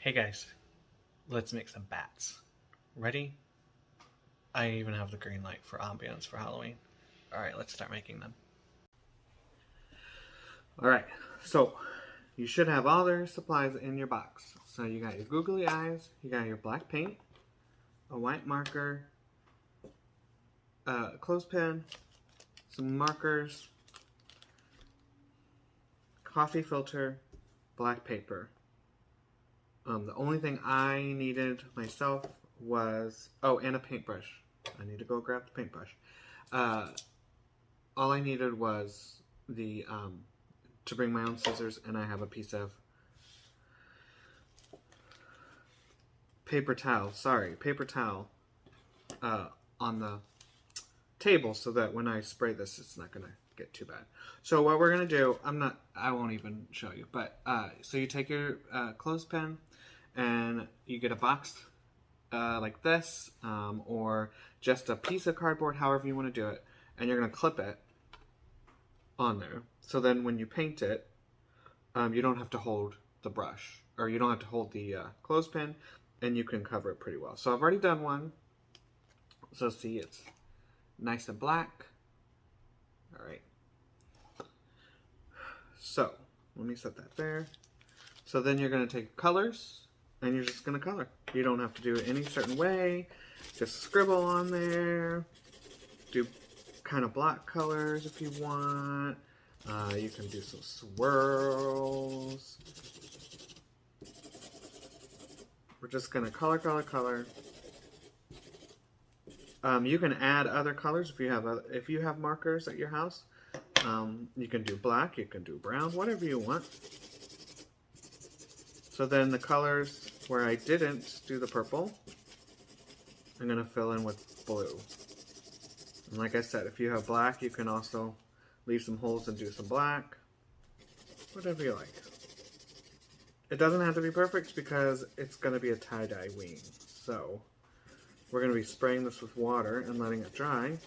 Hey guys, let's make some bats. Ready? I even have the green light for ambience for Halloween. Alright, let's start making them. Alright, so you should have all their supplies in your box. So you got your googly eyes, you got your black paint, a white marker, a clothespin, some markers, coffee filter, black paper. The only thing I needed myself was, and a paintbrush. I need to go grab the paintbrush. All I needed was the, to bring my own scissors, and I have a piece of paper towel on the table so that when I spray this, it's not going to get too bad. So what we're going to do, I won't even show you, but, so you take your clothespin, and you get a box like this, or just a piece of cardboard, however you want to do it, and you're going to clip it on there. So then when you paint it, you don't have to hold the brush, or you don't have to hold the clothespin, and you can cover it pretty well. So I've already done one. So see, it's nice and black. All right. So let me set that there. So then you're going to take colors, and you're just going to color. You don't have to do it any certain way. Just scribble on there. Do kind of block colors if you want. You can do some swirls. We're just going to color. You can add other colors if you have markers at your house. You can do black, you can do brown, whatever you want. So then the colors where I didn't do the purple, I'm going to fill in with blue. And like I said, if you have black, you can also leave some holes and do some black. Whatever you like. It doesn't have to be perfect because it's going to be a tie-dye wing. So we're going to be spraying this with water and letting it dry.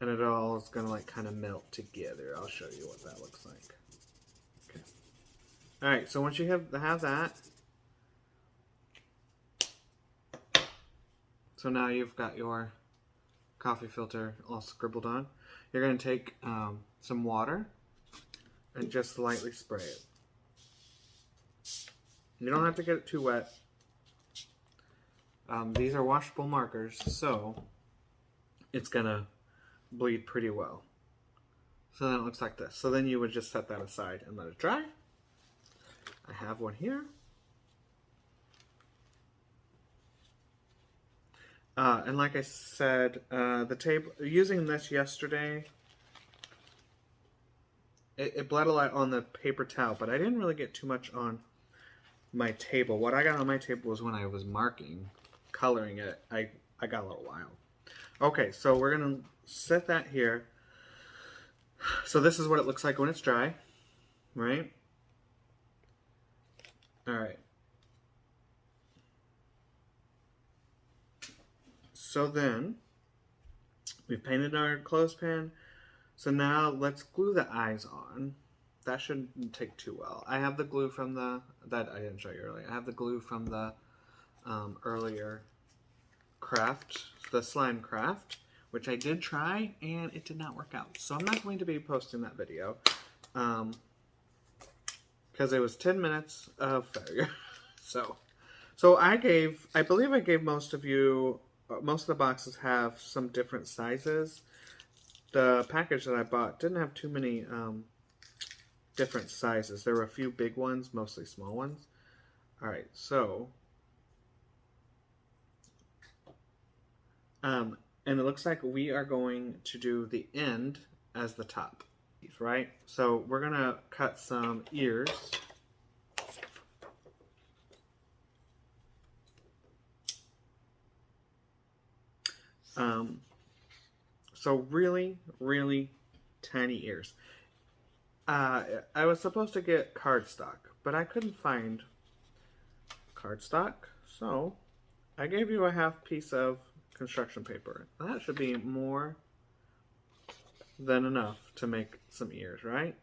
And it all is going to like kind of melt together. I'll show you what that looks like. Okay. Alright, so once you have that, so now you've got your coffee filter all scribbled on. You're going to take some water and just lightly spray it. You don't have to get it too wet. These are washable markers, so it's going to bleed pretty well. So then it looks like this. So then you would just set that aside and let it dry. I have one here. And like I said, the table, using this yesterday, it bled a lot on the paper towel, but I didn't really get too much on my table. What I got on my table was when I was coloring it, I got a little wild. Okay, so we're going to set that here. So this is what it looks like when it's dry, right? All right. So then, we've painted our clothespin. So now let's glue the eyes on. That shouldn't take too well. I have the glue from that I didn't show you earlier. I have the glue from the earlier craft, the slime craft, which I did try and it did not work out. So I'm not going to be posting that video because it was 10 minutes of failure. So I believe I gave most of you, most of the boxes have some different sizes. The package that I bought didn't have too many different sizes. There were a few big ones, mostly small ones. All right, so and it looks like we are going to do the end as the top, right? So we're gonna cut some ears. So really, really tiny ears. I was supposed to get cardstock, but I couldn't find cardstock, so I gave you a half piece of construction paper. That should be more than enough to make some ears, right?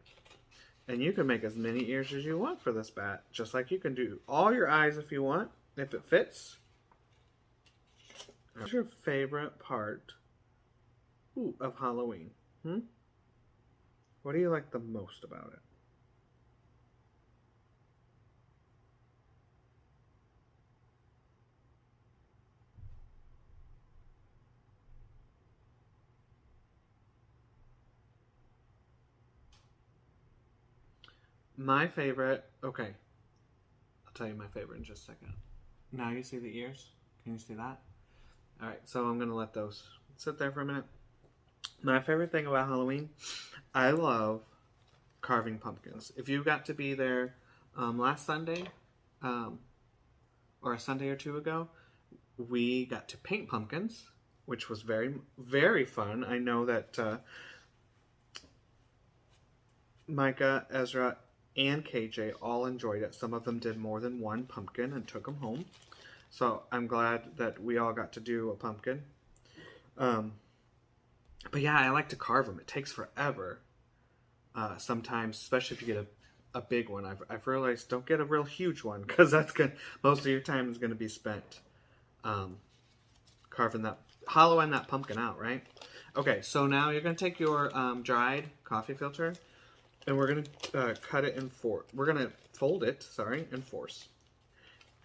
And you can make as many ears as you want for this bat. Just like you can do all your eyes if you want, if it fits. What's your favorite part of Halloween? What do you like the most about it? My favorite, okay, I'll tell you my favorite in just a second. Now you see the ears? Can you see that? All right, so I'm gonna let those sit there for a minute. My favorite thing about Halloween, I love carving pumpkins. If you got to be there last Sunday, or a Sunday or two ago, we got to paint pumpkins, which was very, very fun. I know that Micah, Ezra, and KJ all enjoyed it. Some of them did more than one pumpkin and took them home. So I'm glad that we all got to do a pumpkin. But yeah, I like to carve them. It takes forever. Sometimes, especially if you get a big one. I've realized don't get a real huge one because most of your time is gonna be spent hollowing that pumpkin out, right? Okay, so now you're gonna take your dried coffee filter. And we're going to cut it in four. We're going to fold it, in fours.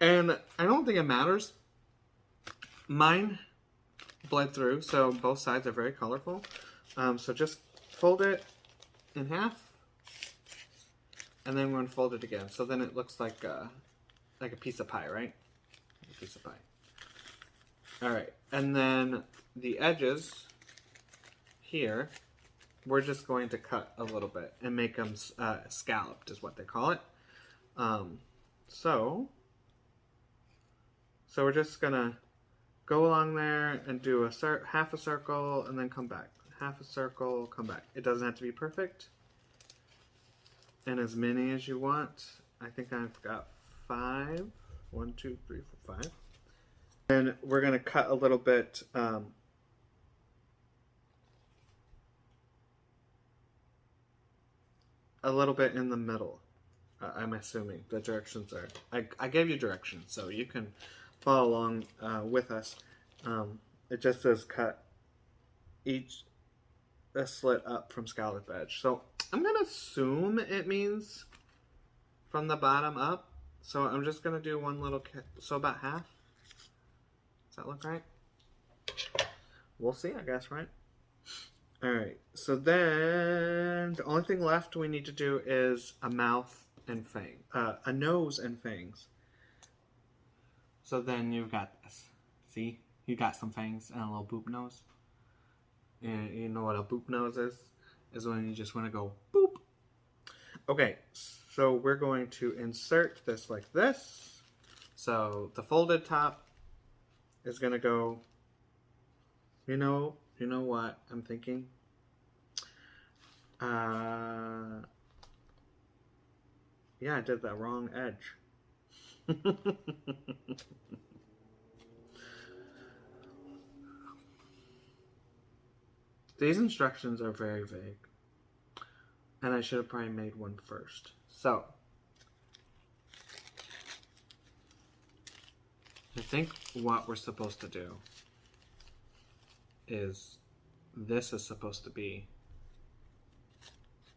And I don't think it matters. Mine bled through, so both sides are very colorful. So just fold it in half. And then we're going to fold it again. So then it looks like a piece of pie, right? A piece of pie. All right. And then the edges here, we're just going to cut a little bit and make them scalloped is what they call it. So we're just gonna go along there and do half a circle and then come back. Half a circle, come back. It doesn't have to be perfect. And as many as you want. I think I've got 5. 1, 2, 3, 4, 5. And we're gonna cut a little bit in the middle. I'm assuming the directions are. I gave you directions, so you can follow along with us. It just says cut each a slit up from scallop edge. So I'm gonna assume it means from the bottom up. So I'm just gonna do one little so about half. Does that look right? We'll see, I guess, right? Alright, so then the only thing left we need to do is a mouth and a nose and fangs. So then you've got this. See? You got some fangs and a little boop nose. And you know what a boop nose is? Is when you just want to go boop. Okay, so we're going to insert this like this. So the folded top is going to go, you know what I'm thinking? Yeah, I did that wrong edge. These instructions are very vague. And I should have probably made one first. So, I think what we're supposed to do is this is supposed to be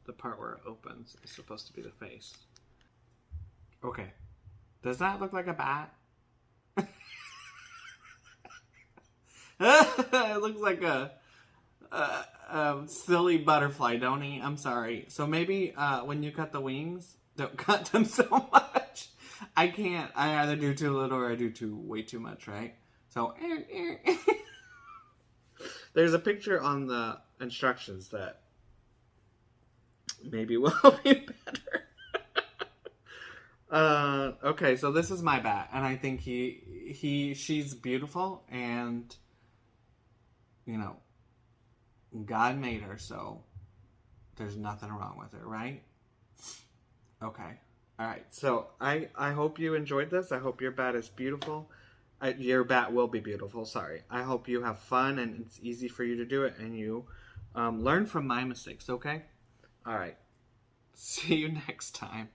the part where it opens. It's supposed to be the face. Okay. Does that look like a bat? It looks like a silly butterfly, don't he? I'm sorry. So maybe when you cut the wings, don't cut them so much. I can't. I either do too little or I do way too much, right? So there's a picture on the instructions that maybe will be better. Okay, so this is my bat, and I think she's beautiful, and you know, God made her, so there's nothing wrong with her, right? Okay. All right. So I hope you enjoyed this. I hope your bat is beautiful. Your bat will be beautiful. Sorry. I hope you have fun and it's easy for you to do it and you learn from my mistakes. Okay. All right. See you next time.